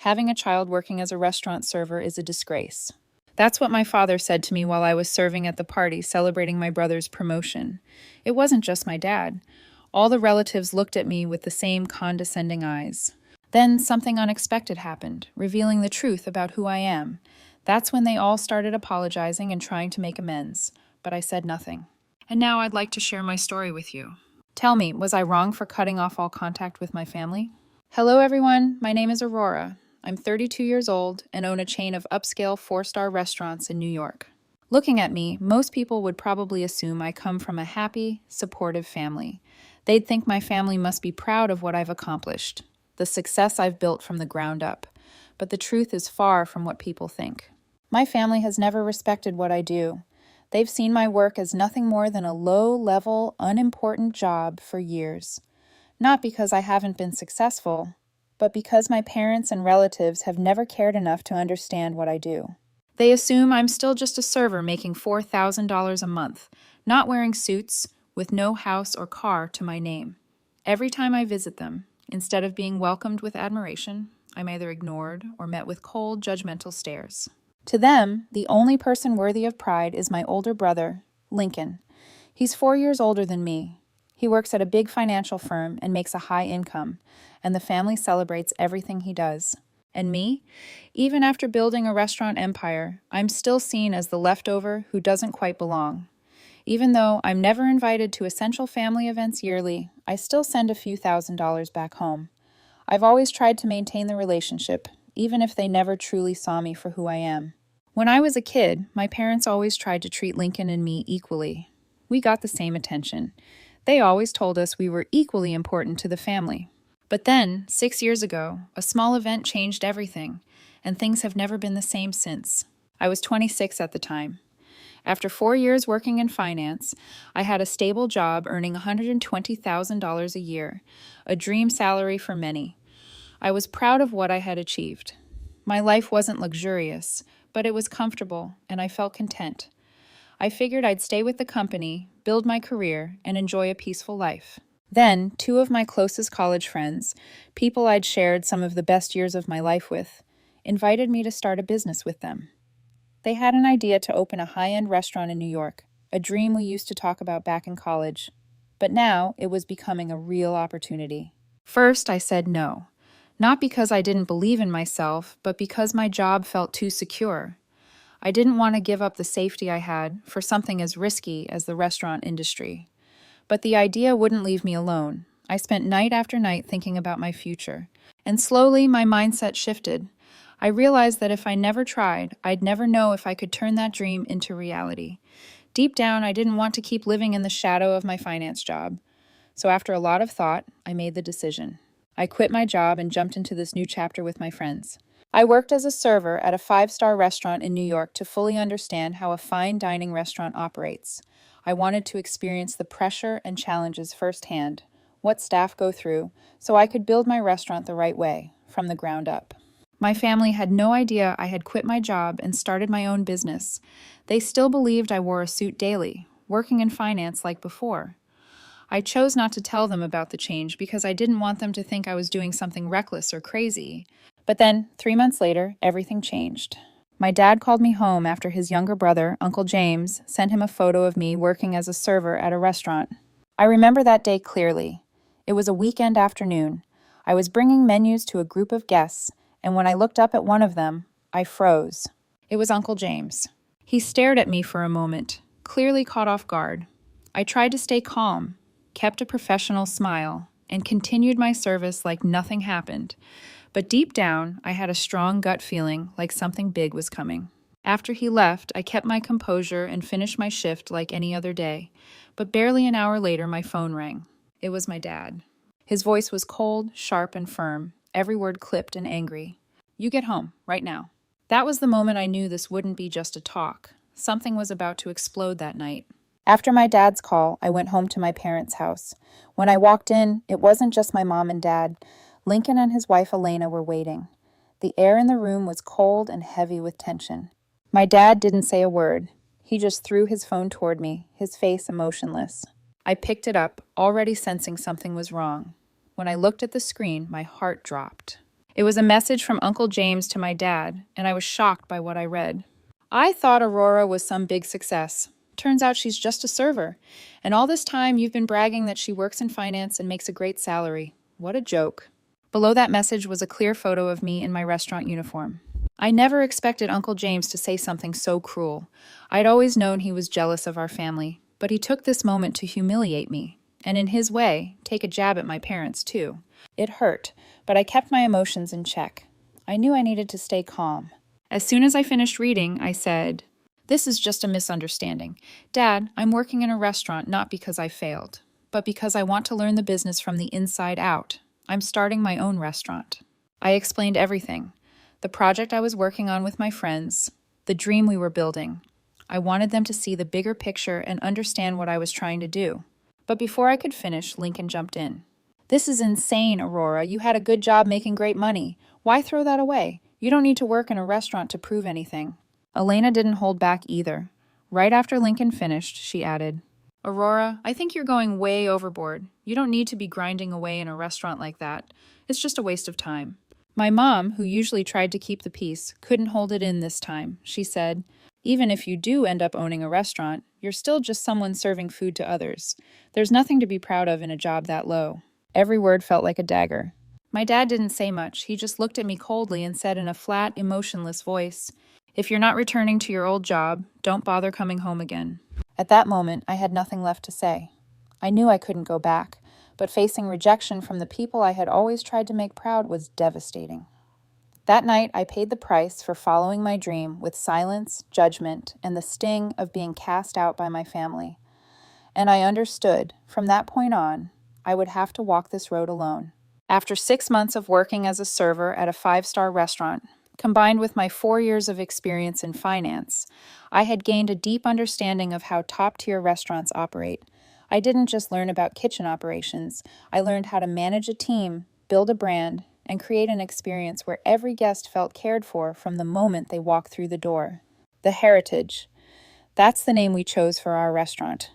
Having a child working as a restaurant server is a disgrace. That's what my father said to me while I was serving at the party celebrating my brother's promotion. It wasn't just my dad. All the relatives looked at me with the same condescending eyes. Then something unexpected happened, revealing the truth about who I am. That's when they all started apologizing and trying to make amends, but I said nothing. And now I'd like to share my story with you. Tell me, was I wrong for cutting off all contact with my family? Hello everyone, my name is Aurora. I'm 32 years old and own a chain of upscale 4-star restaurants in New York. Looking at me, most people would probably assume I come from a happy, supportive family. They'd think my family must be proud of what I've accomplished, the success I've built from the ground up. But the truth is far from what people think. My family has never respected what I do. They've seen my work as nothing more than a low-level, unimportant job for years. Not because I haven't been successful, but because my parents and relatives have never cared enough to understand what I do. They assume I'm still just a server making $4,000 a month, not wearing suits, with no house or car to my name. Every time I visit them, instead of being welcomed with admiration, I'm either ignored or met with cold, judgmental stares. To them, the only person worthy of pride is my older brother, Lincoln. He's 4 years older than me. He works at a big financial firm and makes a high income, and the family celebrates everything he does. And me? Even after building a restaurant empire, I'm still seen as the leftover who doesn't quite belong. Even though I'm never invited to essential family events yearly, I still send a few $1,000s back home. I've always tried to maintain the relationship, even if they never truly saw me for who I am. When I was a kid, my parents always tried to treat Lincoln and me equally. We got the same attention. They always told us we were equally important to the family. But then, 6 years ago, a small event changed everything, and things have never been the same since. I was 26 at the time. After 4 years working in finance, I had a stable job earning $120,000 a year, a dream salary for many. I was proud of what I had achieved. My life wasn't luxurious, but it was comfortable, and I felt content. I figured I'd stay with the company, build my career, and enjoy a peaceful life. Then, 2 of my closest college friends, people I'd shared some of the best years of my life with, invited me to start a business with them. They had an idea to open a high-end restaurant in New York, a dream we used to talk about back in college. But now, it was becoming a real opportunity. First, I said no. Not because I didn't believe in myself, but because my job felt too secure. I didn't want to give up the safety I had for something as risky as the restaurant industry. But the idea wouldn't leave me alone. I spent night after night thinking about my future. And slowly, my mindset shifted. I realized that if I never tried, I'd never know if I could turn that dream into reality. Deep down, I didn't want to keep living in the shadow of my finance job. So after a lot of thought, I made the decision. I quit my job and jumped into this new chapter with my friends. I worked as a server at a 5-star restaurant in New York to fully understand how a fine dining restaurant operates. I wanted to experience the pressure and challenges firsthand, what staff go through, so I could build my restaurant the right way, from the ground up. My family had no idea I had quit my job and started my own business. They still believed I wore a suit daily, working in finance like before. I chose not to tell them about the change because I didn't want them to think I was doing something reckless or crazy. But then, 3 months later, everything changed. My dad called me home after his younger brother, Uncle James, sent him a photo of me working as a server at a restaurant. I remember that day clearly. It was a weekend afternoon. I was bringing menus to a group of guests, and when I looked up at one of them, I froze. It was Uncle James. He stared at me for a moment, clearly caught off guard. I tried to stay calm, kept a professional smile, and continued my service like nothing happened. But deep down, I had a strong gut feeling like something big was coming. After he left, I kept my composure and finished my shift like any other day. But barely an hour later, my phone rang. It was my dad. His voice was cold, sharp, and firm, every word clipped and angry. "You get home, right now." That was the moment I knew this wouldn't be just a talk. Something was about to explode that night. After my dad's call, I went home to my parents' house. When I walked in, it wasn't just my mom and dad. Lincoln and his wife Elena were waiting. The air in the room was cold and heavy with tension. My dad didn't say a word. He just threw his phone toward me, his face emotionless. I picked it up, already sensing something was wrong. When I looked at the screen, my heart dropped. It was a message from Uncle James to my dad, and I was shocked by what I read. I thought Aurora was some big success. Turns out she's just a server. And all this time you've been bragging that she works in finance and makes a great salary. What a joke. Below that message was a clear photo of me in my restaurant uniform. I never expected Uncle James to say something so cruel. I'd always known he was jealous of our family, but he took this moment to humiliate me, and in his way, take a jab at my parents too. It hurt, but I kept my emotions in check. I knew I needed to stay calm. As soon as I finished reading, I said, "This is just a misunderstanding. Dad, I'm working in a restaurant not because I failed, but because I want to learn the business from the inside out. I'm starting my own restaurant." I explained everything. The project I was working on with my friends, the dream we were building. I wanted them to see the bigger picture and understand what I was trying to do. But before I could finish, Lincoln jumped in. "This is insane, Aurora. You had a good job making great money. Why throw that away? You don't need to work in a restaurant to prove anything." Elena didn't hold back either. Right after Lincoln finished, she added, "Aurora, I think you're going way overboard. You don't need to be grinding away in a restaurant like that. It's just a waste of time." My mom, who usually tried to keep the peace, couldn't hold it in this time. She said, "Even if you do end up owning a restaurant, you're still just someone serving food to others. There's nothing to be proud of in a job that low." Every word felt like a dagger. My dad didn't say much. He just looked at me coldly and said in a flat, emotionless voice, "If you're not returning to your old job, don't bother coming home again." At that moment, I had nothing left to say. I knew I couldn't go back, but facing rejection from the people I had always tried to make proud was devastating. That night, I paid the price for following my dream with silence, judgment, and the sting of being cast out by my family. And I understood, from that point on, I would have to walk this road alone. After 6 months of working as a server at a 5-star restaurant, combined with my 4 years of experience in finance, I had gained a deep understanding of how top-tier restaurants operate. I didn't just learn about kitchen operations. I learned how to manage a team, build a brand, and create an experience where every guest felt cared for from the moment they walked through the door. The Heritage. That's the name we chose for our restaurant.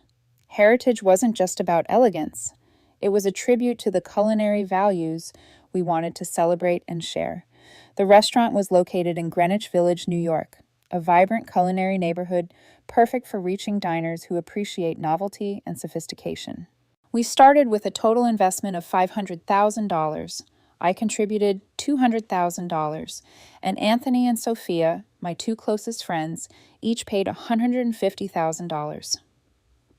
Heritage wasn't just about elegance. It was a tribute to the culinary values we wanted to celebrate and share. The restaurant was located in Greenwich Village, New York, a vibrant culinary neighborhood perfect for reaching diners who appreciate novelty and sophistication. We started with a total investment of $500,000. I contributed $200,000, and Anthony and Sophia, my 2 closest friends, each paid $150,000.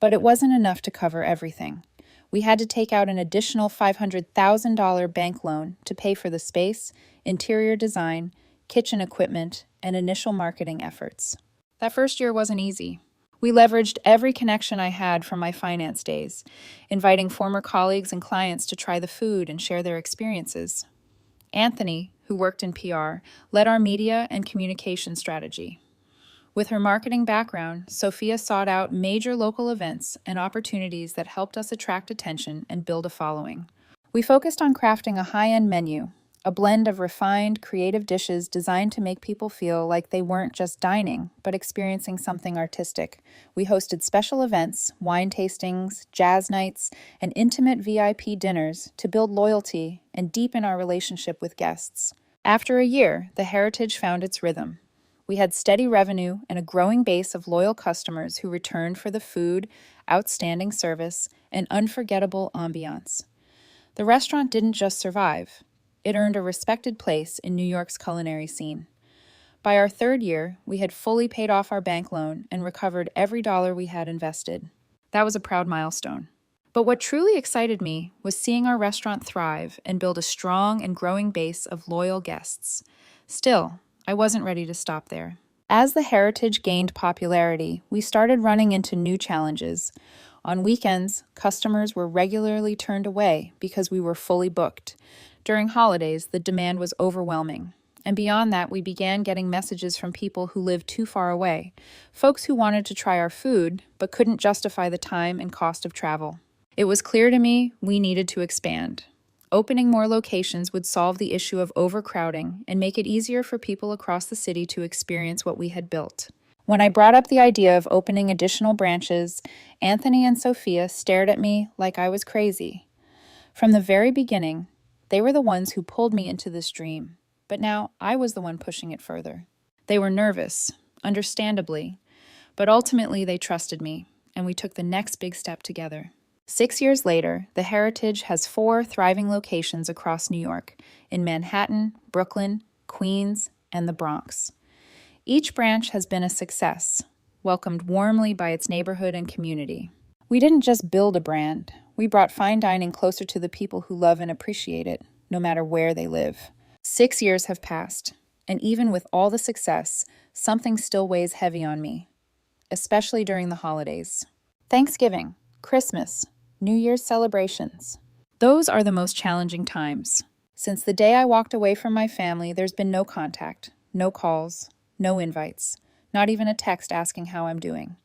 But it wasn't enough to cover everything. We had to take out an additional $500,000 bank loan to pay for the space, interior design, kitchen equipment, and initial marketing efforts. That first year wasn't easy. We leveraged every connection I had from my finance days, inviting former colleagues and clients to try the food and share their experiences. Anthony, who worked in PR, led our media and communication strategy. With her marketing background, Sophia sought out major local events and opportunities that helped us attract attention and build a following. We focused on crafting a high-end menu, a blend of refined, creative dishes designed to make people feel like they weren't just dining, but experiencing something artistic. We hosted special events, wine tastings, jazz nights, and intimate VIP dinners to build loyalty and deepen our relationship with guests. After a year, the Heritage found its rhythm. We had steady revenue and a growing base of loyal customers who returned for the food, outstanding service, and unforgettable ambiance. The restaurant didn't just survive. It earned a respected place in New York's culinary scene. By our 3rd year, we had fully paid off our bank loan and recovered every dollar we had invested. That was a proud milestone. But what truly excited me was seeing our restaurant thrive and build a strong and growing base of loyal guests. Still, I wasn't ready to stop there. As the Heritage gained popularity, we started running into new challenges. On weekends, customers were regularly turned away because we were fully booked. During holidays, the demand was overwhelming. And beyond that, we began getting messages from people who lived too far away, folks who wanted to try our food but couldn't justify the time and cost of travel. It was clear to me we needed to expand. Opening more locations would solve the issue of overcrowding and make it easier for people across the city to experience what we had built. When I brought up the idea of opening additional branches, Anthony and Sophia stared at me like I was crazy. From the very beginning, they were the ones who pulled me into this dream. but now I was the one pushing it further. They were nervous, understandably, but ultimately they trusted me, and we took the next big step together. 6 years later, the Heritage has 4 thriving locations across New York, in Manhattan, Brooklyn, Queens, and the Bronx. Each branch has been a success, welcomed warmly by its neighborhood and community. We didn't just build a brand, we brought fine dining closer to the people who love and appreciate it, no matter where they live. 6 years have passed, and even with all the success, something still weighs heavy on me, especially during the holidays. Thanksgiving, Christmas, New Year's celebrations. Those are the most challenging times. Since the day I walked away from my family, there's been no contact, no calls, no invites, not even a text asking how I'm doing.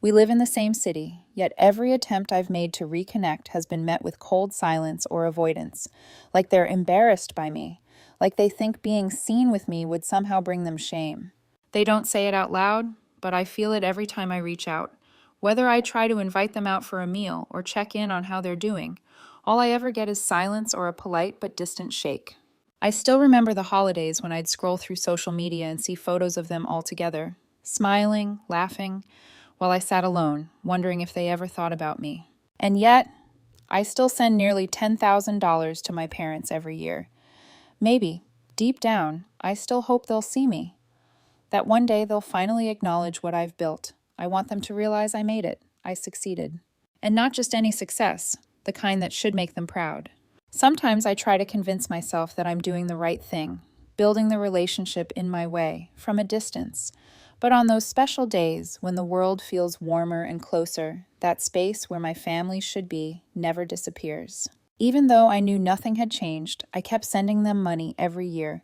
We live in the same city, yet every attempt I've made to reconnect has been met with cold silence or avoidance, like they're embarrassed by me, like they think being seen with me would somehow bring them shame. They don't say it out loud, but I feel it every time I reach out. Whether I try to invite them out for a meal or check in on how they're doing, all I ever get is silence or a polite but distant shake. I still remember the holidays when I'd scroll through social media and see photos of them all together, smiling, laughing, while I sat alone, wondering if they ever thought about me. And yet, I still send nearly $10,000 to my parents every year. Maybe, deep down, I still hope they'll see me. That one day they'll finally acknowledge what I've built. I want them to realize I made it. I succeeded. And not just any success, the kind that should make them proud. Sometimes I try to convince myself that I'm doing the right thing, building the relationship in my way, from a distance. But on those special days when the world feels warmer and closer, that space where my family should be never disappears. Even though I knew nothing had changed, I kept sending them money every year,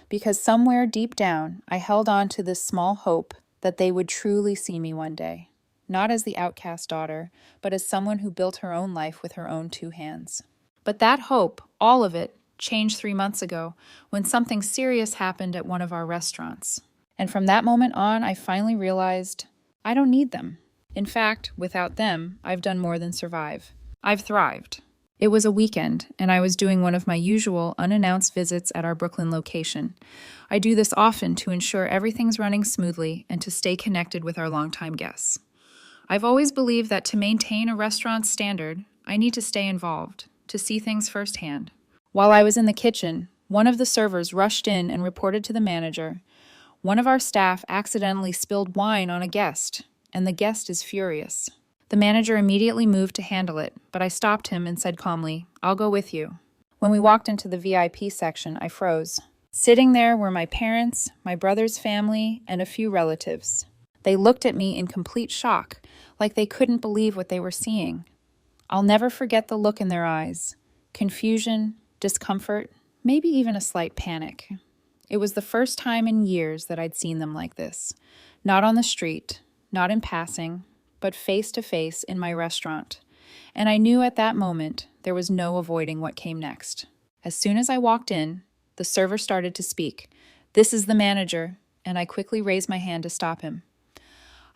because somewhere deep down, I held on to this small hope that they would truly see me one day, not as the outcast daughter, but as someone who built her own life with her own 2 hands. But that hope, all of it, changed 3 months ago when something serious happened at one of our restaurants. And from that moment on, I finally realized I don't need them. In fact, without them, I've done more than survive. I've thrived. It was a weekend, and I was doing one of my usual unannounced visits at our Brooklyn location. I do this often to ensure everything's running smoothly and to stay connected with our longtime guests. I've always believed that to maintain a restaurant's standard, I need to stay involved, to see things firsthand. While I was in the kitchen, one of the servers rushed in and reported to the manager, "One of our staff accidentally spilled wine on a guest, and the guest is furious." The manager immediately moved to handle it, but I stopped him and said calmly, "I'll go with you." When we walked into the VIP section, I froze. Sitting there were my parents, my brother's family, and a few relatives. They looked at me in complete shock, like they couldn't believe what they were seeing. I'll never forget the look in their eyes. Confusion, discomfort, maybe even a slight panic. It was the first time in years that I'd seen them like this. Not on the street, not in passing, but face to face in my restaurant. And I knew at that moment there was no avoiding what came next. As soon as I walked in, the server started to speak. "This is the manager," and I quickly raised my hand to stop him.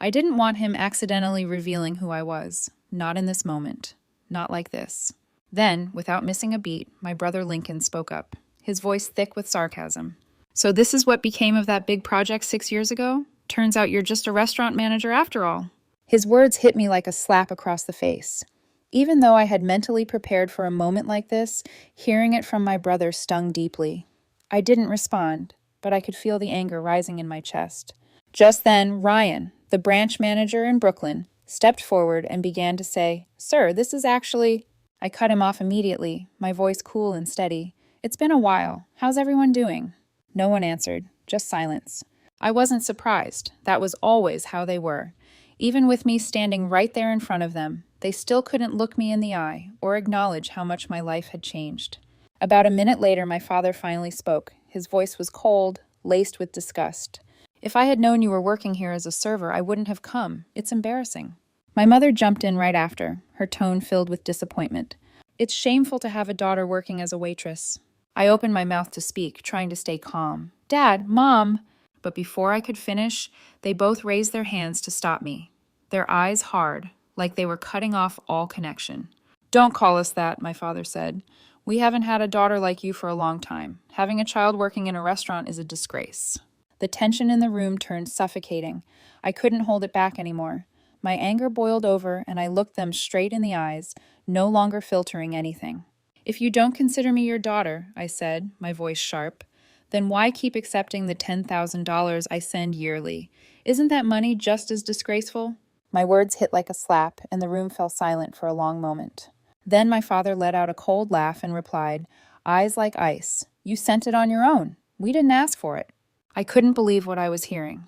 I didn't want him accidentally revealing who I was. Not in this moment. Not like this. Then, without missing a beat, my brother Lincoln spoke up, his voice thick with sarcasm. "So this is what became of that big project 6 years ago? Turns out you're just a restaurant manager after all." His words hit me like a slap across the face. Even though I had mentally prepared for a moment like this, hearing it from my brother stung deeply. I didn't respond, but I could feel the anger rising in my chest. Just then, Ryan, the branch manager in Brooklyn, stepped forward and began to say, "Sir, this is actually—" I cut him off immediately, my voice cool and steady. "It's been a while. How's everyone doing?" No one answered, just silence. I wasn't surprised. That was always how they were. Even with me standing right there in front of them, they still couldn't look me in the eye or acknowledge how much my life had changed. About a minute later, my father finally spoke. His voice was cold, laced with disgust. "If I had known you were working here as a server, I wouldn't have come. It's embarrassing." My mother jumped in right after, her tone filled with disappointment. "It's shameful to have a daughter working as a waitress." I opened my mouth to speak, trying to stay calm. "Dad, Mom!" But before I could finish, they both raised their hands to stop me, their eyes hard, like they were cutting off all connection. "Don't call us that," my father said. We haven't had a daughter like you for a long time. Having a child working in a restaurant is a disgrace." The tension in the room turned suffocating. I couldn't hold it back anymore. My anger boiled over, and I looked them straight in the eyes, no longer filtering anything. "If you don't consider me your daughter," I said, my voice sharp, "then why keep accepting the $10,000 I send yearly? Isn't that money just as disgraceful?" My words hit like a slap, and the room fell silent for a long moment. Then my father let out a cold laugh and replied, eyes like ice, "You sent it on your own. We didn't ask for it." I couldn't believe what I was hearing.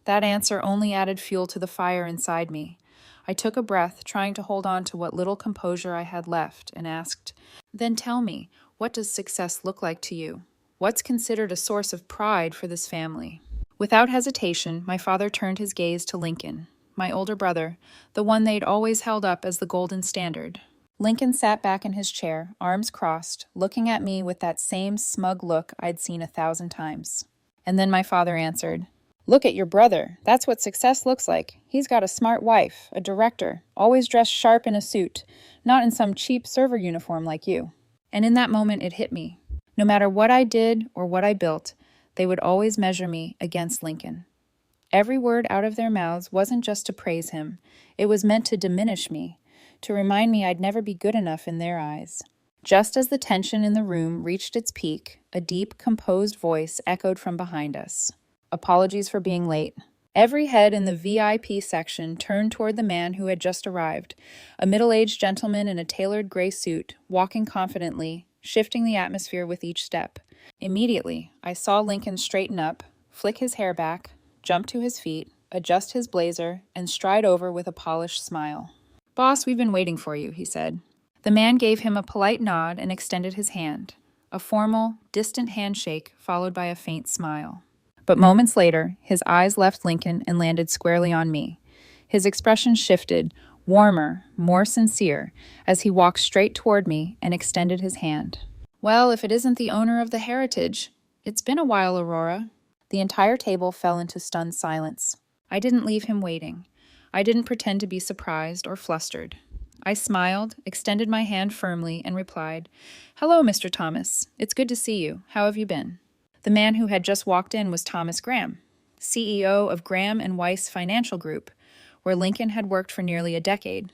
That answer only added fuel to the fire inside me. I took a breath, trying to hold on to what little composure I had left, and asked, "Then tell me, what does success look like to you? What's considered a source of pride for this family?" Without hesitation, my father turned his gaze to Lincoln, my older brother, the one they'd always held up as the golden standard. Lincoln sat back in his chair, arms crossed, looking at me with that same smug look I'd seen 1,000 times. And then my father answered, "Look at your brother. That's what success looks like. He's got a smart wife, a director, always dressed sharp in a suit, not in some cheap server uniform like you." And in that moment it hit me. No matter what I did or what I built, they would always measure me against Lincoln. Every word out of their mouths wasn't just to praise him. It was meant to diminish me, to remind me I'd never be good enough in their eyes. Just as the tension in the room reached its peak, a deep, composed voice echoed from behind us. "Apologies for being late." Every head in the VIP section turned toward the man who had just arrived, a middle-aged gentleman in a tailored gray suit, walking confidently, shifting the atmosphere with each step. Immediately, I saw Lincoln straighten up, flick his hair back, jump to his feet, adjust his blazer, and stride over with a polished smile. "Boss, we've been waiting for you," he said. The man gave him a polite nod and extended his hand, a formal, distant handshake followed by a faint smile. But moments later, his eyes left Lincoln and landed squarely on me. His expression shifted, warmer, more sincere, as he walked straight toward me and extended his hand. "Well, if it isn't the owner of the heritage. It's been a while, Aurora." The entire table fell into stunned silence. I didn't leave him waiting. I didn't pretend to be surprised or flustered. I smiled, extended my hand firmly, and replied, "Hello, Mr. Thomas. It's good to see you. How have you been?" The man who had just walked in was Thomas Graham, CEO of Graham and Weiss Financial Group, where Lincoln had worked for nearly a decade.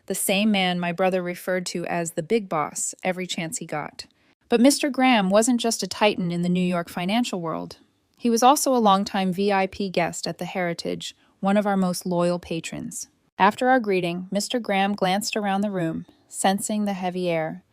The same man my brother referred to as the big boss every chance he got. But Mr. Graham wasn't just a titan in the New York financial world. He was also a longtime VIP guest at the Heritage, one of our most loyal patrons. After our greeting, Mr. Graham glanced around the room, sensing the heavy air.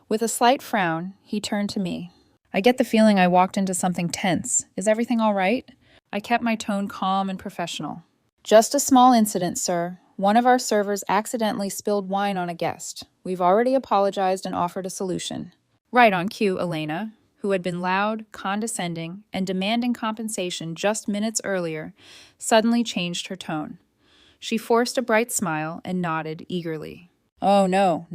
With a slight frown, he turned to me. "I get the feeling I walked into something tense. Is everything all right?" I kept my tone calm and professional. "Just a small incident, sir. One of our servers accidentally spilled wine on a guest. We've already apologized and offered a solution." Right on cue, Elena, who had been loud, condescending, and demanding compensation just minutes earlier, suddenly changed her tone. She forced a bright smile and nodded eagerly. "Oh, no,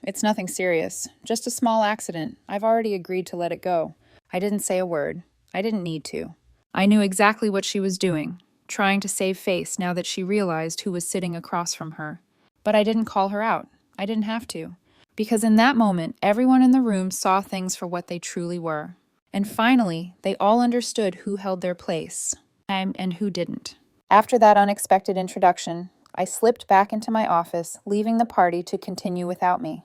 it's nothing serious. Just a small accident. I've already agreed to let it go." I didn't say a word. I didn't need to. I knew exactly what she was doing, trying to save face now that she realized who was sitting across from her. But I didn't call her out. I didn't have to. Because in that moment, everyone in the room saw things for what they truly were. And finally, they all understood who held their place, and who didn't. After that unexpected introduction, I slipped back into my office, leaving the party to continue without me.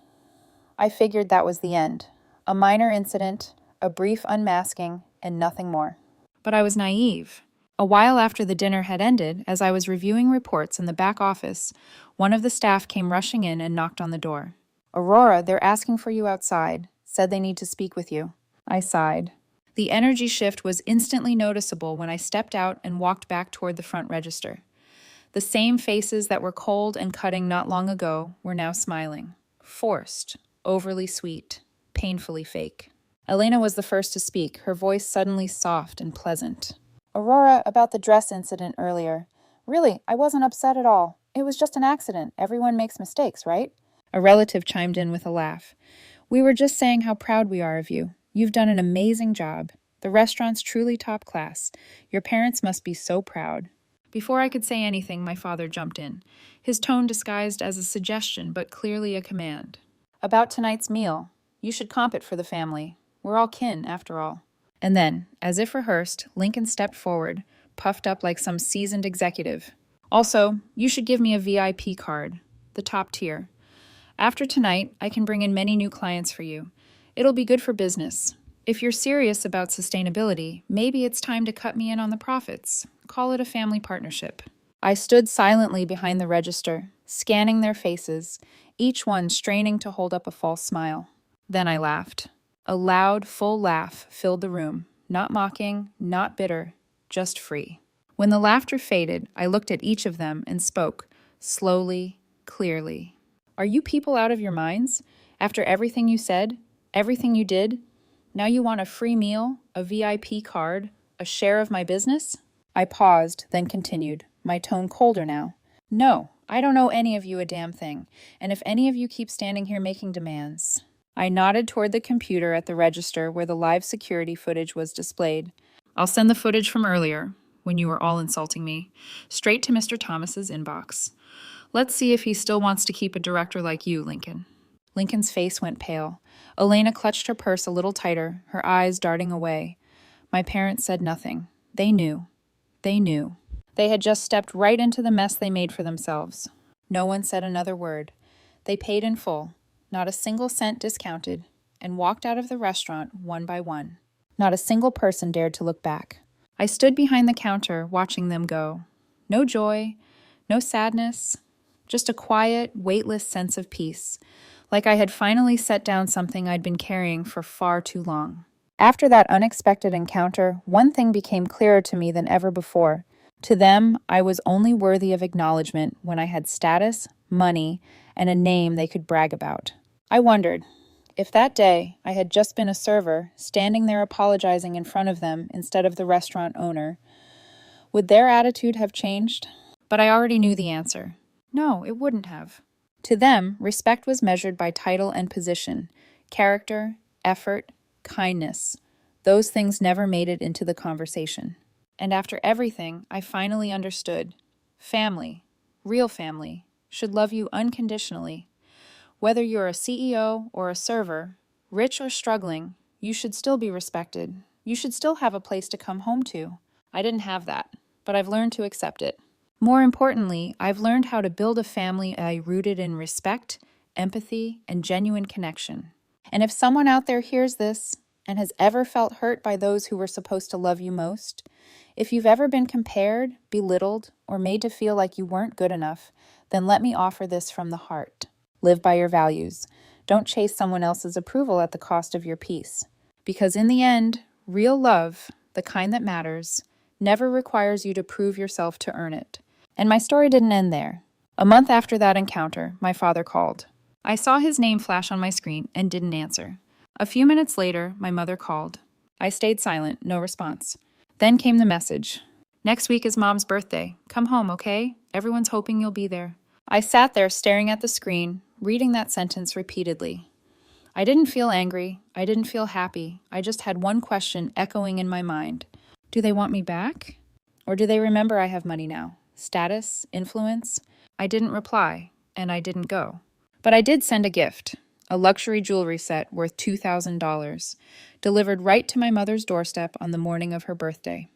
I figured that was the end. A minor incident, a brief unmasking, and nothing more. But I was naive. A while after the dinner had ended, as I was reviewing reports in the back office, one of the staff came rushing in and knocked on the door. "Aurora, they're asking for you outside. Said they need to speak with you." I sighed. The energy shift was instantly noticeable when I stepped out and walked back toward the front register. The same faces that were cold and cutting not long ago were now smiling. Forced, overly sweet, painfully fake. Elena was the first to speak, her voice suddenly soft and pleasant. "Aurora, about the dress incident earlier. Really, I wasn't upset at all. It was just an accident. Everyone makes mistakes, right?" A relative chimed in with a laugh. "We were just saying how proud we are of you. You've done an amazing job. The restaurant's truly top class. Your parents must be so proud." Before I could say anything, my father jumped in, his tone disguised as a suggestion but clearly a command. "About tonight's meal. You should comp it for the family. We're all kin, after all." And then, as if rehearsed, Lincoln stepped forward, puffed up like some seasoned executive. "Also, you should give me a VIP card, the top tier. After tonight, I can bring in many new clients for you. It'll be good for business. If you're serious about sustainability, maybe it's time to cut me in on the profits. Call it a family partnership." I stood silently behind the register, scanning their faces, each one straining to hold up a false smile. Then I laughed. A loud, full laugh filled the room, not mocking, not bitter, just free. When the laughter faded, I looked at each of them and spoke, slowly, clearly. "Are you people out of your minds? After everything you said, everything you did, now you want a free meal, a VIP card, a share of my business?" I paused, then continued, my tone colder now. "No, I don't owe any of you a damn thing, and if any of you keep standing here making demands..." I nodded toward the computer at the register where the live security footage was displayed. "I'll send the footage from earlier, when you were all insulting me, straight to Mr. Thomas's inbox. Let's see if he still wants to keep a director like you, Lincoln." Lincoln's face went pale. Elena clutched her purse a little tighter, her eyes darting away. My parents said nothing. They knew. They knew. They had just stepped right into the mess they made for themselves. No one said another word. They paid in full, not a single cent discounted, and walked out of the restaurant one by one. Not a single person dared to look back. I stood behind the counter, watching them go. No joy, no sadness, just a quiet, weightless sense of peace, like I had finally set down something I'd been carrying for far too long. After that unexpected encounter, one thing became clearer to me than ever before. To them, I was only worthy of acknowledgement when I had status, money, and a name they could brag about. I wondered, if that day I had just been a server, standing there apologizing in front of them instead of the restaurant owner, would their attitude have changed? But I already knew the answer. No, it wouldn't have. To them, respect was measured by title and position, character, effort, kindness. Those things never made it into the conversation. And after everything, I finally understood. Family, real family, should love you unconditionally. Whether you're a CEO or a server, rich or struggling, you should still be respected. You should still have a place to come home to. I didn't have that, but I've learned to accept it. More importantly, I've learned how to build a family I rooted in respect, empathy, and genuine connection. And if someone out there hears this and has ever felt hurt by those who were supposed to love you most, if you've ever been compared, belittled, or made to feel like you weren't good enough, then let me offer this from the heart. Live by your values. Don't chase someone else's approval at the cost of your peace. Because in the end, real love, the kind that matters, never requires you to prove yourself to earn it. And my story didn't end there. A month after that encounter, my father called. I saw his name flash on my screen and didn't answer. A few minutes later, my mother called. I stayed silent, no response. Then came the message. "Next week is Mom's birthday. Come home, okay? Everyone's hoping you'll be there." I sat there staring at the screen, reading that sentence repeatedly. I didn't feel angry. I didn't feel happy. I just had one question echoing in my mind. Do they want me back? Or do they remember I have money now? Status? Influence? I didn't reply, and I didn't go. But I did send a gift, a luxury jewelry set worth $2,000, delivered right to my mother's doorstep on the morning of her birthday,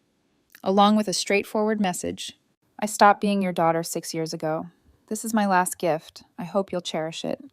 along with a straightforward message. "I stopped being your daughter 6 years ago. This is my last gift. I hope you'll cherish it."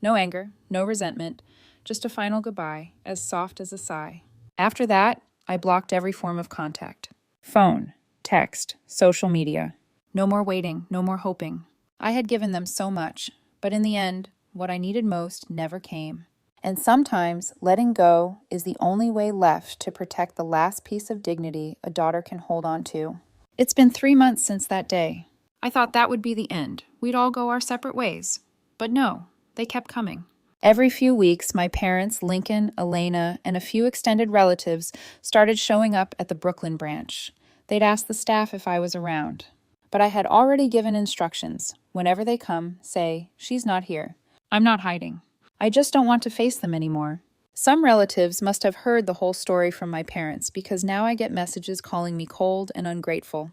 No anger, no resentment, just a final goodbye, as soft as a sigh. After that, I blocked every form of contact. Phone, text, social media. No more waiting, no more hoping. I had given them so much, but in the end, what I needed most never came. And sometimes letting go is the only way left to protect the last piece of dignity a daughter can hold on to. It's been 3 months since that day. I thought that would be the end. We'd all go our separate ways. But no, they kept coming. Every few weeks, my parents, Lincoln, Elena, and a few extended relatives started showing up at the Brooklyn branch. They'd ask the staff if I was around. But I had already given instructions. Whenever they come, say, "She's not here." I'm not hiding. I just don't want to face them anymore. Some relatives must have heard the whole story from my parents because now I get messages calling me cold and ungrateful.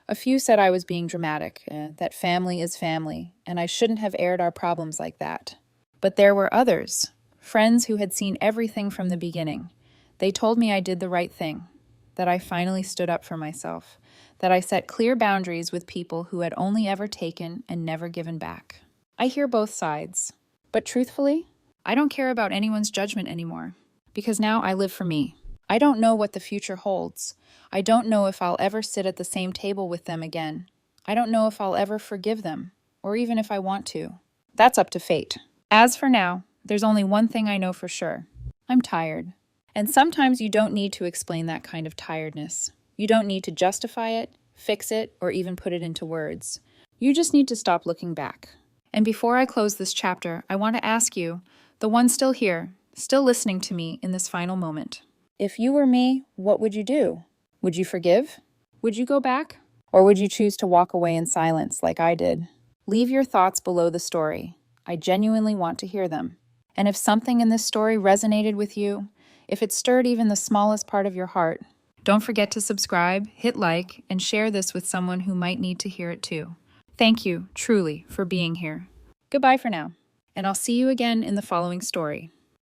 A few said I was being dramatic, that family is family, and I shouldn't have aired our problems like that. But there were others, Friends who had seen everything from the beginning. They told me I did the right thing, that I finally stood up for myself, that I set clear boundaries with people who had only ever taken and never given back. I hear both sides, but truthfully, I don't care about anyone's judgment anymore, because now I live for me. I don't know what the future holds. I don't know if I'll ever sit at the same table with them again. I don't know if I'll ever forgive them, or even if I want to. That's up to fate. As for now, there's only one thing I know for sure. I'm tired. And sometimes you don't need to explain that kind of tiredness. You don't need to justify it, fix it, or even put it into words. You just need to stop looking back. And before I close this chapter, I want to ask you, the one still here, still listening to me in this final moment. If you were me, what would you do? Would you forgive? Would you go back? Or would you choose to walk away in silence like I did? Leave your thoughts below the story. I genuinely want to hear them. And if something in this story resonated with you, if it stirred even the smallest part of your heart, don't forget to subscribe, hit like, and share this with someone who might need to hear it too. Thank you, truly, for being here. Goodbye for now, and I'll see you again in the following story.